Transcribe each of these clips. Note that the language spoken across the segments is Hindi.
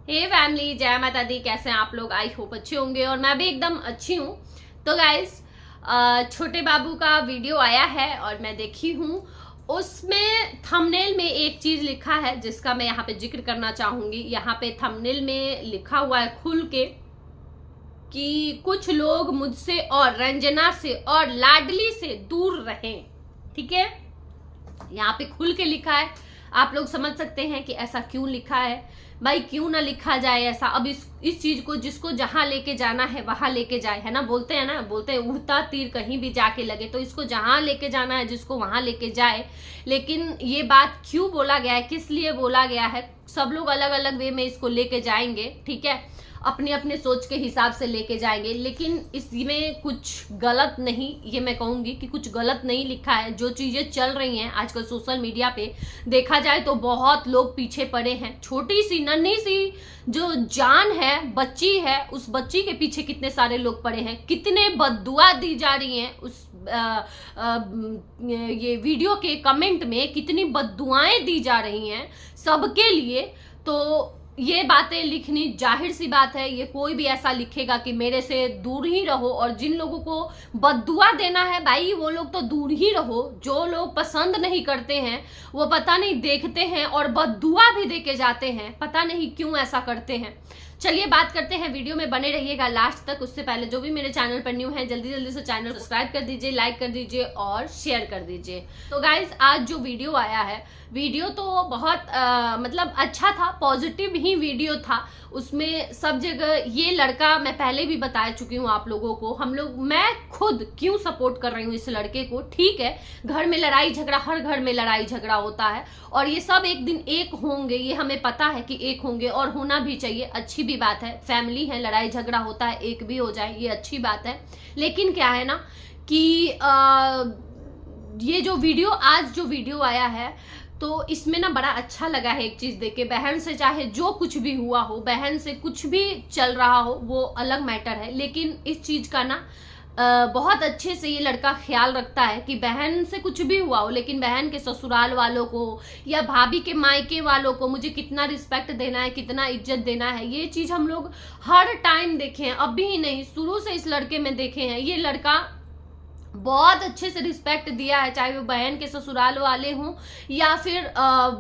हे फैमिली, जय माता दी। कैसे हैं आप लोग? आई होप अच्छे होंगे और मैं भी एकदम अच्छी हूँ। तो गाइस, छोटे बाबू का वीडियो आया है और मैं देखी हूँ। उसमें थंबनेल में एक चीज लिखा है जिसका मैं यहाँ पे जिक्र करना चाहूंगी। यहाँ पे थंबनेल में लिखा हुआ है खुल के कि कुछ लोग मुझसे और रंजना से और लाडली से दूर रहें। ठीक है, यहाँ पे खुल के लिखा है। आप लोग समझ सकते हैं कि ऐसा क्यों लिखा है। भाई क्यों ना लिखा जाए ऐसा। अब इस चीज को जिसको जहां लेके जाना है वहां लेके जाए, है ना। बोलते हैं उड़ता तीर कहीं भी जाके लगे। तो इसको जहां लेके जाना है जिसको वहां लेके जाए। लेकिन ये बात क्यों बोला गया है, किस लिए बोला गया है, सब लोग अलग अलग वे में इसको लेके जाएंगे। ठीक है, अपने अपने सोच के हिसाब से लेके जाएंगे। लेकिन इसमें कुछ गलत नहीं, ये मैं कहूंगी कि कुछ गलत नहीं लिखा है। जो चीजें चल रही हैं आजकल सोशल मीडिया पे, देखा जाए तो बहुत लोग पीछे पड़े हैं। छोटी सी नन्ही सी जो जान है, बच्ची है, उस बच्ची के पीछे कितने सारे लोग पड़े हैं। कितने बद्दुआ दी जा रही हैं उस ये वीडियो के कमेंट में, कितनी बद्दुआएं दी जा रही हैं सबके लिए। तो ये बातें लिखनी जाहिर सी बात है। ये कोई भी ऐसा लिखेगा कि मेरे से दूर ही रहो, और जिन लोगों को बद्दुआ देना है भाई वो लोग तो दूर ही रहो। जो लोग पसंद नहीं करते हैं वो पता नहीं देखते हैं और बद्दुआ भी देके जाते हैं। पता नहीं क्यों ऐसा करते हैं। चलिए बात करते हैं, वीडियो में बने रहिएगा लास्ट तक। उससे पहले जो भी मेरे चैनल पर न्यू है जल्दी जल्दी से चैनल सब्सक्राइब कर दीजिए, लाइक कर दीजिए और शेयर कर दीजिए। तो गाइज, आज जो वीडियो आया है, वीडियो तो बहुत मतलब अच्छा था, पॉजिटिव ही वीडियो था। उसमें सब जगह ये लड़का, मैं पहले भी बता चुकी हूँ आप लोगों को, मैं खुद क्यों सपोर्ट कर रही हूँ इस लड़के को। ठीक है, घर में लड़ाई झगड़ा, हर घर में लड़ाई झगड़ा होता है और ये सब एक दिन एक होंगे, ये हमें पता है कि एक होंगे और होना भी चाहिए। अच्छी भी बात है, फैमिली है, लड़ाई झगड़ा होता है, एक भी हो जाए ये अच्छी बात है। लेकिन क्या है ना कि ये जो वीडियो आया है तो इसमें ना बड़ा अच्छा लगा है एक चीज देख के। बहन से चाहे जो कुछ भी हुआ हो, बहन से कुछ भी चल रहा हो, वो अलग मैटर है। लेकिन इस चीज का ना बहुत अच्छे से ये लड़का ख्याल रखता है कि बहन से कुछ भी हुआ हो, लेकिन बहन के ससुराल वालों को या भाभी के मायके वालों को मुझे कितना रिस्पेक्ट देना है, कितना इज्जत देना है, ये चीज हम लोग हर टाइम देखे हैं। अभी ही नहीं, शुरू से इस लड़के में देखे हैं। ये लड़का बहुत अच्छे से रिस्पेक्ट दिया है, चाहे वो बहन के ससुराल वाले हों या फिर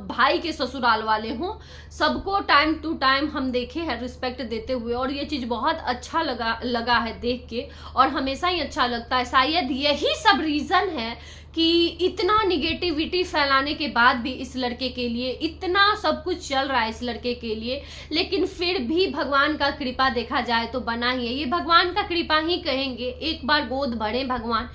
भाई के ससुराल वाले हों। सबको टाइम टू टाइम हम देखे हैं रिस्पेक्ट देते हुए, और ये चीज बहुत अच्छा लगा है देख के, और हमेशा ही अच्छा लगता है। शायद यही सब रीजन है कि इतना निगेटिविटी फैलाने के बाद भी इस लड़के के लिए इतना सब कुछ चल रहा है इस लड़के के लिए, लेकिन फिर भी भगवान का कृपा देखा जाए तो बना ही है। ये भगवान का कृपा ही कहेंगे। एक बार गोद भरे भगवान,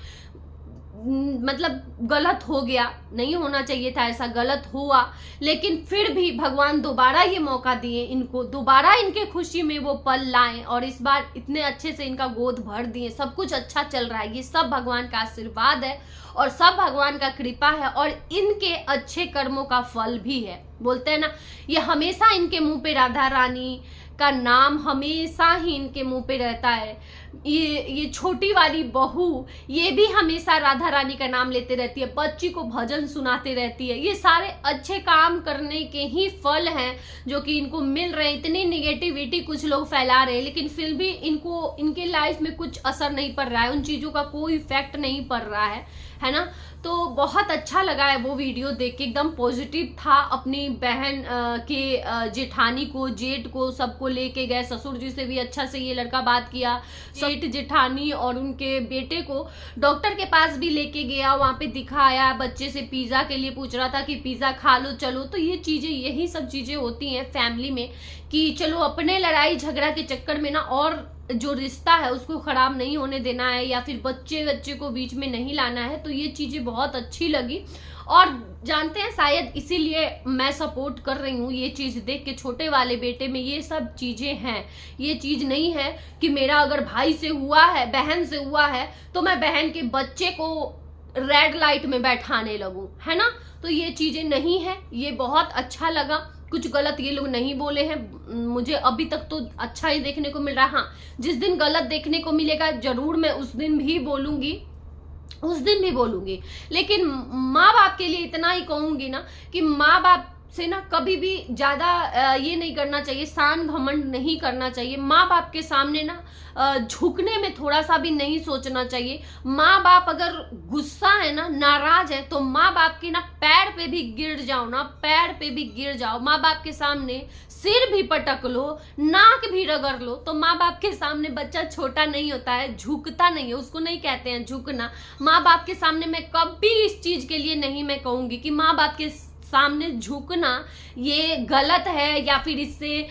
मतलब गलत हो गया, नहीं होना चाहिए था ऐसा, गलत हुआ, लेकिन फिर भी भगवान दोबारा ये मौका दिए इनको, दोबारा इनके खुशी में वो पल लाएं, और इस बार इतने अच्छे से इनका गोद भर दिए। सब कुछ अच्छा चल रहा है, ये सब भगवान का आशीर्वाद है और सब भगवान का कृपा है, और इनके अच्छे कर्मों का फल भी है। बोलते हैं ना, ये हमेशा इनके मुंह पे राधा रानी का नाम हमेशा ही इनके मुंह पे रहता है। ये छोटी वाली बहू, ये भी हमेशा राधा रानी का नाम लेते रहती है, बच्ची को भजन सुनाते रहती है। ये सारे अच्छे काम करने के ही फल हैं जो कि इनको मिल रहे हैं। इतनी निगेटिविटी कुछ लोग फैला रहे हैं, लेकिन फिर भी इनको इनके लाइफ में कुछ असर नहीं पड़ रहा है, उन चीजों का कोई इफेक्ट नहीं पड़ रहा है ना। तो बहुत अच्छा लगा है वो वीडियो देख के, एकदम पॉजिटिव था। अपनी बहन के जेठानी को, जेठ को, सबको लेके गए। ससुर जी से भी अच्छा से ये लड़का बात किया। जेठ जेठानी और उनके बेटे को डॉक्टर के पास भी लेके गया, वहां पे दिखाया। बच्चे से पिज्जा के लिए पूछ रहा था कि पिज्जा खा लो चलो। तो ये चीजें, यही सब चीजें होती हैं फैमिली में कि चलो अपने लड़ाई झगड़ा के चक्कर में ना और जो रिश्ता है उसको खराब नहीं होने देना है, या फिर बच्चे को बीच में नहीं लाना है। तो ये चीजें बहुत अच्छी लगी, और जानते हैं शायद इसीलिए मैं सपोर्ट कर रही हूँ ये चीज देख के। छोटे वाले बेटे में ये सब चीजें हैं। ये चीज नहीं है कि मेरा अगर भाई से हुआ है, बहन से हुआ है, तो मैं बहन के बच्चे को रेड लाइट में बैठाने लगूं, है ना। तो ये चीजें नहीं है। ये बहुत अच्छा लगा, कुछ गलत ये लोग नहीं बोले हैं। मुझे अभी तक तो अच्छा ही देखने को मिल रहा है। हाँ, जिस दिन गलत देखने को मिलेगा जरूर मैं उस दिन भी बोलूंगी, लेकिन माँ बाप के लिए इतना ही कहूंगी ना कि माँ बाप से ना कभी भी ज्यादा ये नहीं करना चाहिए, शान घमंड नहीं करना चाहिए। माँ बाप के सामने ना झुकने में थोड़ा सा भी नहीं सोचना चाहिए। माँ बाप अगर गुस्सा है ना, नाराज है, तो माँ बाप के ना पैर पे भी गिर जाओ ना, पैर पे भी गिर जाओ, माँ बाप के सामने सिर भी पटक लो, नाक भी रगड़ लो। तो माँ बाप के सामने बच्चा छोटा नहीं होता है, झुकता नहीं है, उसको नहीं कहते हैं झुकना। माँ बाप के सामने मैं कभी इस चीज के लिए नहीं मैं कहूंगी कि माँ बाप के सामने झुकना ये गलत है या फिर इससे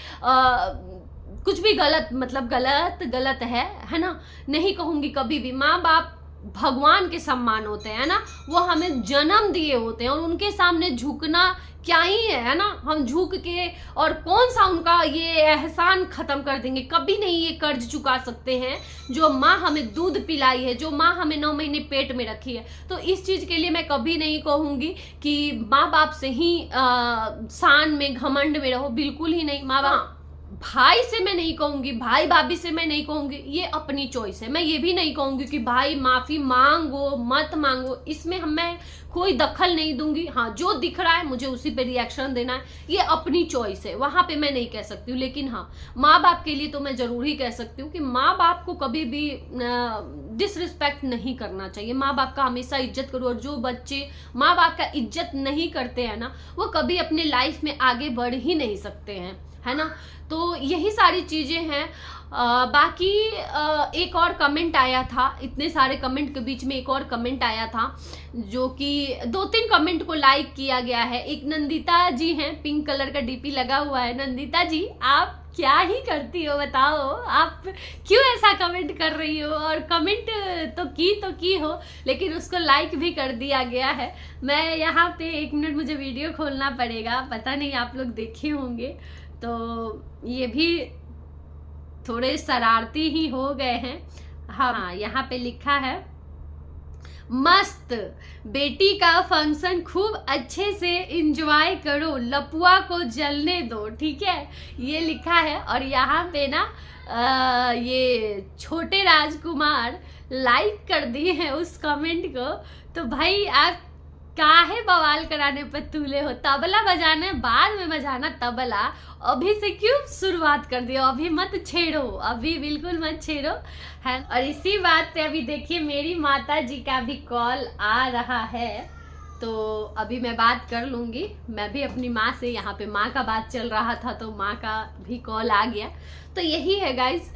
कुछ भी गलत, मतलब गलत है ना, नहीं कहूंगी कभी भी। माँ बाप भगवान के सम्मान होते हैं ना, वो हमें जन्म दिए होते हैं और उनके सामने झुकना क्या ही है ना। हम झुक के और कौन सा उनका ये एहसान खत्म कर देंगे, कभी नहीं ये कर्ज चुका सकते हैं जो माँ हमें दूध पिलाई है, जो माँ हमें 9 महीने पेट में रखी है। तो इस चीज के लिए मैं कभी नहीं कहूंगी कि माँ बाप से ही शान में घमंड में रहो, बिल्कुल ही नहीं। माँ बाप भाई से मैं नहीं कहूंगी, भाई भाभी से मैं नहीं कहूंगी, ये अपनी चॉइस है। मैं ये भी नहीं कहूंगी कि भाई माफी मांगो मत मांगो, इसमें मैं कोई दखल नहीं दूंगी। हाँ, जो दिख रहा है मुझे उसी पे रिएक्शन देना है, ये अपनी चॉइस है, वहां पे मैं नहीं कह सकती हूँ। लेकिन हाँ, माँ बाप के लिए तो मैं जरूर ही कह सकती हूँ कि माँ बाप को कभी भी डिसरिस्पेक्ट नहीं करना चाहिए। माँ बाप का हमेशा इज्जत करो, और जो बच्चे माँ बाप का इज्जत नहीं करते हैं ना, वो कभी अपने लाइफ में आगे बढ़ ही नहीं सकते हैं, है ना। तो यही सारी चीजें हैं। बाकी एक और कमेंट आया था, इतने सारे कमेंट के बीच में एक और कमेंट आया था जो कि 2-3 कमेंट को लाइक किया गया है। एक नंदिता जी हैं, पिंक कलर का डीपी लगा हुआ है। नंदिता जी, आप क्या ही करती हो बताओ, आप क्यों ऐसा कमेंट कर रही हो? और कमेंट तो की हो, लेकिन उसको लाइक भी कर दिया गया है। मैं यहाँ पे 1 मिनट, मुझे वीडियो खोलना पड़ेगा, पता नहीं आप लोग देखे होंगे। तो ये भी थोड़े शरारती ही हो गए हैं। हाँ, यहाँ पे लिखा है, मस्त बेटी का फंक्शन खूब अच्छे से एंजॉय करो, लपुआ को जलने दो, ठीक है, ये लिखा है। और यहाँ पे ना ये छोटे राजकुमार लाइक कर दिए हैं उस कमेंट को। तो भाई आप काहे बवाल कराने पर तुले हो? तबला बजाना है, बाद में बजाना तबला, अभी से क्यों शुरुआत कर दिया? अभी मत छेड़ो, अभी बिल्कुल मत छेड़ो, है। और इसी बात पे अभी देखिए मेरी माता जी का भी कॉल आ रहा है, तो अभी मैं बात कर लूंगी। मैं भी अपनी माँ से, यहाँ पे माँ का बात चल रहा था तो माँ का भी कॉल आ गया। तो यही है गाइस,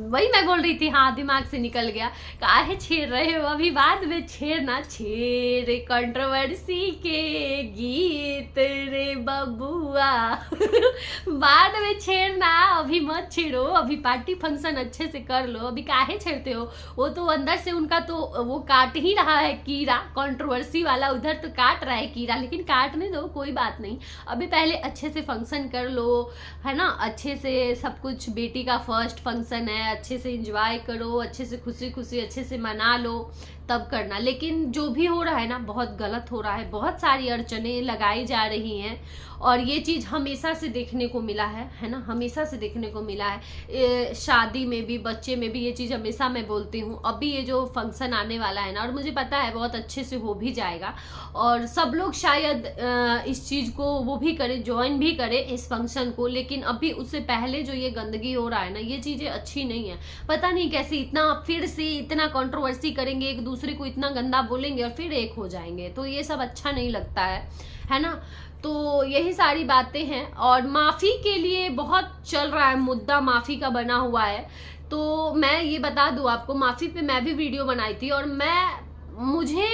वही मैं बोल रही थी, हाँ दिमाग से निकल गया। काहे छेड़ रहे हो? अभी बाद में छेड़ना, छेड़ कंट्रोवर्सी के गीत रे बबुआ बाद में छेड़ना, अभी मत छेड़ो। अभी पार्टी फंक्शन अच्छे से कर लो, अभी काहे छेड़ते हो? वो तो अंदर से उनका तो वो काट ही रहा है कीड़ा, कंट्रोवर्सी वाला उधर तो काट रहा है कीड़ा, लेकिन काटने दो, कोई बात नहीं। अभी पहले अच्छे से फंक्शन कर लो, है ना, अच्छे से सब कुछ। बेटी का फर्स्ट फंक्शन है, अच्छे से एंजॉय करो, अच्छे से खुशी खुशी अच्छे से मना लो, तब करना। लेकिन जो भी हो रहा है ना, बहुत गलत हो रहा है, बहुत सारी अड़चने लगाई जा रही हैं, और ये चीज हमेशा से देखने को मिला है ना, हमेशा से देखने को मिला है। शादी में भी, बच्चे में भी ये चीज हमेशा मैं बोलती हूँ। अभी ये जो फंक्शन आने वाला है ना, और मुझे पता है बहुत अच्छे से हो भी जाएगा, और सब लोग शायद इस चीज को वो भी करे, ज्वाइन भी करे इस फंक्शन को। लेकिन अभी उससे पहले जो ये गंदगी हो रहा है ना, ये चीजें अच्छी नहीं है। पता नहीं कैसे इतना फिर से इतना कंट्रोवर्सी करेंगे, एक दूसरे को इतना गंदा बोलेंगे और फिर एक हो जाएंगे, तो ये सब अच्छा नहीं लगता है ना। तो यही सारी बातें हैं। और माफी के लिए बहुत चल रहा है मुद्दा, माफी का बना हुआ है। तो मैं ये बता दूं आपको, माफी पे मैं भी वीडियो बनाई थी, और मुझे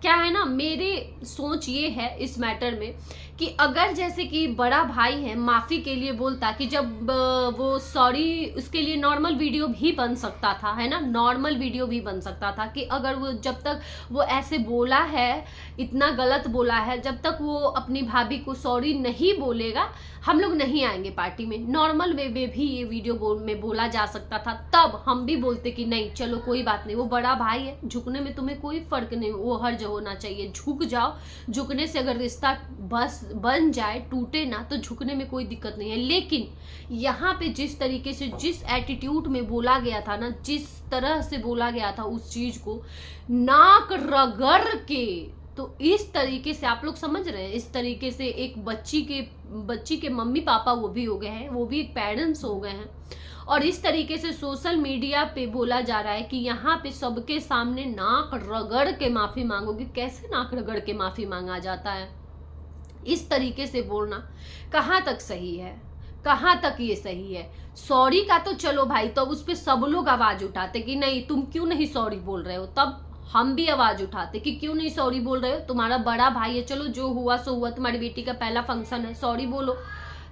क्या है ना, मेरी सोच ये है इस मैटर में कि अगर जैसे कि बड़ा भाई है माफी के लिए बोलता, कि जब वो सॉरी, उसके लिए नॉर्मल वीडियो भी बन सकता था, है ना, नॉर्मल वीडियो भी बन सकता था कि अगर वो, जब तक वो ऐसे बोला है, इतना गलत बोला है, जब तक वो अपनी भाभी को सॉरी नहीं बोलेगा, हम लोग नहीं आएंगे पार्टी में। नॉर्मल वे में भी ये वीडियो में बोला जा सकता था, तब हम भी बोलते कि नहीं चलो कोई बात नहीं, वो बड़ा भाई है, झुकने में तुम्हें कोई फर्क नहीं, वो हर्ज होना चाहिए, झुक जाओ। झुकने से अगर रिश्ता बस बन जाए, टूटे ना, तो झुकने में कोई दिक्कत नहीं है। लेकिन यहाँ पे जिस तरीके से, जिस एटीट्यूड में बोला गया था ना, जिस तरह से बोला गया था उस चीज को, नाक रगड़ के तो इस तरीके से आप लोग समझ रहे हैं, इस तरीके से एक बच्ची के मम्मी पापा वो भी हो गए हैं, वो भी पेरेंट्स हो गए हैं, और इस तरीके से सोशल मीडिया पे बोला जा रहा है कि यहाँ पे सबके सामने नाक रगड़ के माफी मांगोगे। कैसे नाक रगड़ के माफी मांगा जाता है? इस तरीके से बोलना कहाँ तक सही है, कहाँ तक ये सही है? सॉरी का तो चलो भाई, तो उस पर सब लोग आवाज उठाते कि नहीं तुम क्यों नहीं सॉरी बोल रहे हो, तब हम भी आवाज उठाते कि क्यों नहीं सॉरी बोल रहे हो, तुम्हारा बड़ा भाई है, चलो जो हुआ सो हुआ, तुम्हारी बेटी का पहला फंक्शन है, सॉरी बोलो,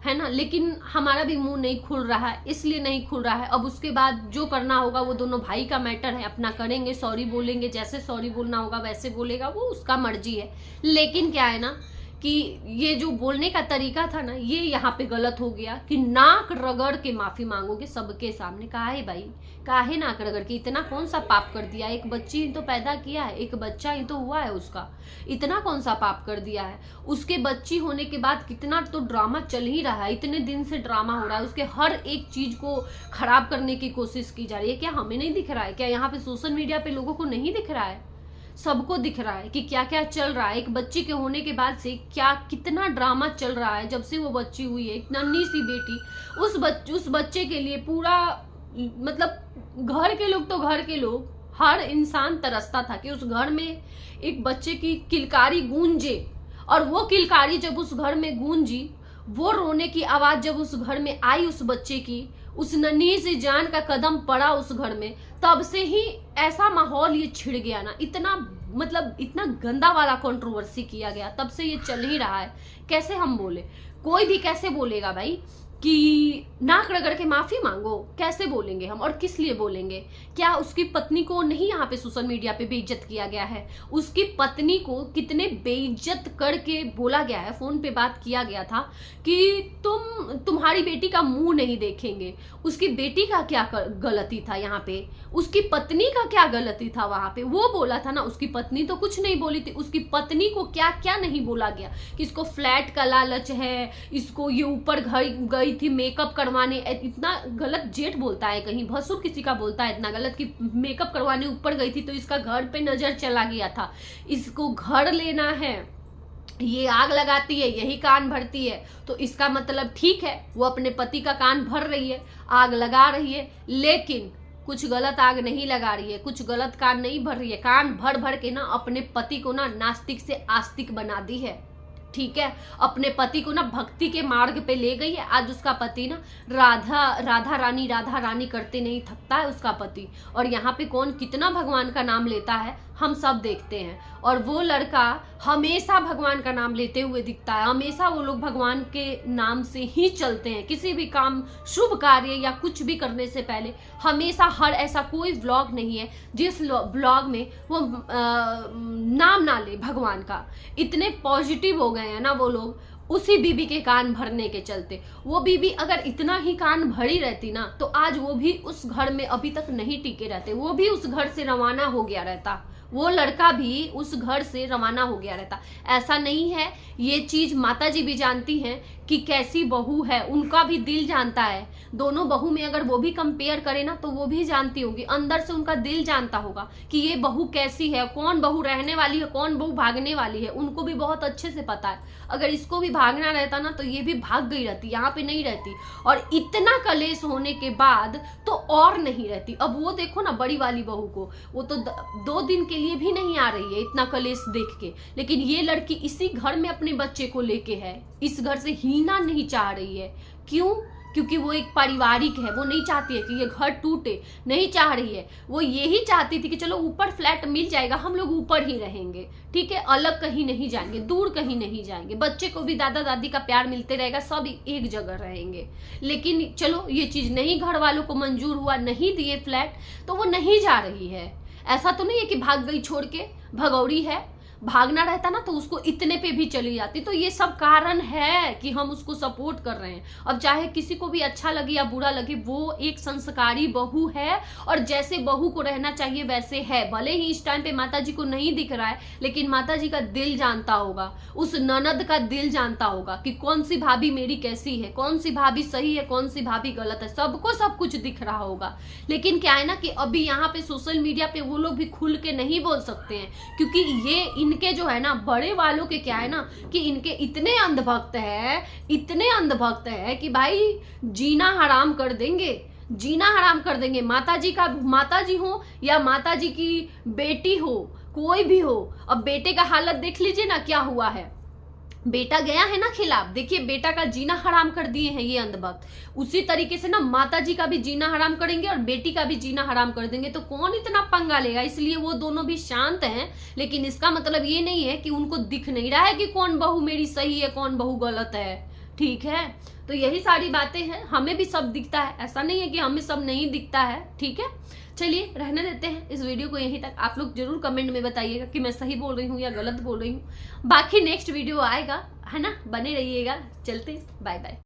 है ना। लेकिन हमारा भी मुंह नहीं खुल रहा है, इसलिए नहीं खुल रहा है। अब उसके बाद जो करना होगा वो दोनों भाई का मैटर है, अपना करेंगे, सॉरी बोलेंगे, जैसे सॉरी बोलना होगा वैसे बोलेगा, वो उसका मर्जी है। लेकिन क्या है ना कि ये जो बोलने का तरीका था ना, ये यहाँ पे गलत हो गया कि नाक रगड़ के माफी मांगोगे सबके सामने। काहे भाई, काहे नाक रगड़ के? इतना कौन सा पाप कर दिया? एक बच्ची ही तो पैदा किया है, एक बच्चा ही तो हुआ है उसका, इतना कौन सा पाप कर दिया है? उसके बच्ची होने के बाद कितना तो ड्रामा चल ही रहा है, इतने दिन से ड्रामा हो रहा है, उसके हर एक चीज को खराब करने की कोशिश की जा रही है। क्या हमें नहीं दिख रहा है? क्या यहाँ पे सोशल मीडिया पे लोगों को नहीं दिख रहा है? सबको दिख रहा है कि क्या क्या चल रहा है। एक बच्ची के होने के बाद से क्या कितना ड्रामा चल रहा है, जब से वो बच्ची हुई है, एक नन्ही सी बेटी, उस बच्चे के लिए पूरा मतलब घर के लोग, तो घर के लोग, हर इंसान तरसता था कि उस घर में एक बच्चे की किलकारी गूंजे, और वो किलकारी जब उस घर में गूंजी, वो रोने की आवाज जब उस घर में आई उस बच्चे की, उस नन्ही सी जान का कदम पड़ा उस घर में, तब से ही ऐसा माहौल ये छिड़ गया ना, इतना मतलब इतना गंदा वाला कंट्रोवर्सी किया गया, तब से ये चल ही रहा है। कैसे हम बोले? कोई भी कैसे बोलेगा भाई कि नाक रगड़ के माफी मांगो? कैसे बोलेंगे हम, और किस लिए बोलेंगे? क्या उसकी पत्नी को नहीं यहाँ पे सोशल मीडिया पे बेइज्जत किया गया है? उसकी पत्नी को कितने बेइज्जत करके बोला गया है, फोन पे बात किया गया था कि तुम्हारी बेटी का मुंह नहीं देखेंगे। उसकी बेटी का क्या गलती था यहाँ पे? उसकी पत्नी का क्या गलती था वहां पे? वो बोला था ना, उसकी पत्नी तो कुछ नहीं बोली थी। उसकी पत्नी को क्या क्या नहीं बोला गया कि इसको फ्लैट का लालच है, इसको ये ऊपर गई थी मेकअप करवाने। इतना गलत जेठ बोलता है, कहीं भसुर किसी का बोलता है इतना गलत कि मेकअप करवाने ऊपर गई थी तो इसका घर पे नजर चला गया था, इसको घर लेना है, ये आग लगाती है, यही कान भरती है, तो इसका मतलब ठीक है वो अपने पति का कान भर रही है, आग लगा रही है, लेकिन कुछ गलत आग नहीं लगा रही है, कुछ गलत कान नहीं भर रही है, कान भर भर के ना अपने पति को ना नास्तिक से आस्तिक बना दी है। ठीक है, अपने पति को ना भक्ति के मार्ग पे ले गई है। आज उसका पति ना राधा रानी करते नहीं थकता है उसका पति, और यहाँ पे कौन कितना भगवान का नाम लेता है हम सब देखते हैं, और वो लड़का हमेशा भगवान का नाम लेते हुए दिखता है। हमेशा वो लोग भगवान के नाम से ही चलते हैं, किसी भी काम, शुभ कार्य या कुछ भी करने से पहले हमेशा, हर ऐसा कोई व्लॉग नहीं है जिस व्लॉग में वो नाम ना ले भगवान का। इतने पॉजिटिव हो गए हैं ना वो लोग उसी बीबी के कान भरने के चलते। वो बीबी अगर इतना ही कान भरी रहती ना, तो आज वो भी उस घर में अभी तक नहीं टिके रहते, वो भी उस घर से रवाना हो गया रहता, वो लड़का भी उस घर से रवाना हो गया रहता। ऐसा नहीं है, ये चीज माता जी भी जानती हैं कि कैसी बहू है, उनका भी दिल जानता है। दोनों बहू में अगर वो भी कंपेयर करे ना, तो वो भी जानती होगी, अंदर से उनका दिल जानता होगा कि ये बहू कैसी है, कौन बहू रहने वाली है, कौन बहू भागने वाली है, उनको भी बहुत अच्छे से पता है। अगर इसको भी भागना रहता ना, तो ये भी भाग गई रहती, यहाँ पे नहीं रहती, और इतना कलेश होने के बाद तो और नहीं रहती। अब वो देखो ना बड़ी वाली बहू को, वो तो 2 दिन के लिए भी नहीं आ रही है इतना कलेश देख के, लेकिन ये लड़की इसी घर में अपने बच्चे को लेके है, इस घर से हिलना नहीं चाह रही है। क्यों? क्योंकि वो एक पारिवारिक है, वो नहीं चाहती है कि ये घर टूटे, नहीं चाह रही है। वो यही चाहती थी कि चलो ऊपर फ्लैट मिल जाएगा, हम लोग ऊपर ही रहेंगे, ठीक है, अलग कहीं नहीं जाएंगे, दूर कहीं नहीं जाएंगे, बच्चे को भी दादा दादी का प्यार मिलते रहेगा, सब एक जगह रहेंगे। लेकिन चलो ये चीज नहीं घर वालों को मंजूर हुआ, नहीं दिए फ्लैट, तो वो नहीं जा रही है। ऐसा तो नहीं है कि भाग गई छोड़ के, भगौड़ी है। भागना रहता ना तो उसको इतने पे भी चली जाती। तो ये सब कारण है कि हम उसको सपोर्ट कर रहे हैं। अब चाहे किसी को भी अच्छा लगे या बुरा लगे, वो एक संस्कारी बहू है, और जैसे बहू को रहना चाहिए वैसे है। भले ही इस टाइम पे माताजी को नहीं दिख रहा है, लेकिन माताजी का दिल जानता होगा, उस ननद का दिल जानता होगा कि कौन सी भाभी मेरी कैसी है, कौन सी भाभी सही है, कौन सी भाभी गलत है, सबको सब कुछ दिख रहा होगा। लेकिन क्या है ना कि अभी यहाँ पे सोशल मीडिया पे वो लोग भी खुल के नहीं बोल सकते हैं, क्योंकि ये इनके जो है ना बड़े वालों के क्या है ना कि इनके इतने अंधभक्त है कि भाई जीना हराम कर देंगे, जीना हराम कर देंगे। माता जी हो या माता जी की बेटी हो, कोई भी हो। अब बेटे का हालत देख लीजिए ना क्या हुआ है, बेटा गया है ना खिलाफ, देखिए बेटा का जीना हराम कर दिए हैं ये अंधभक्त। उसी तरीके से ना माता जी का भी जीना हराम करेंगे और बेटी का भी जीना हराम कर देंगे। तो कौन इतना पंगा लेगा, इसलिए वो दोनों भी शांत हैं। लेकिन इसका मतलब ये नहीं है कि उनको दिख नहीं रहा है कि कौन बहू मेरी सही है कौन बहू गलत है, ठीक है। तो यही सारी बातें हैं, हमें भी सब दिखता है, ऐसा नहीं है कि हमें सब नहीं दिखता है, ठीक है। चलिए रहने देते हैं इस वीडियो को यहीं तक। आप लोग जरूर कमेंट में बताइएगा कि मैं सही बोल रही हूँ या गलत बोल रही हूँ। बाकी नेक्स्ट वीडियो आएगा, है ना, बने रहिएगा। चलते, बाय बाय।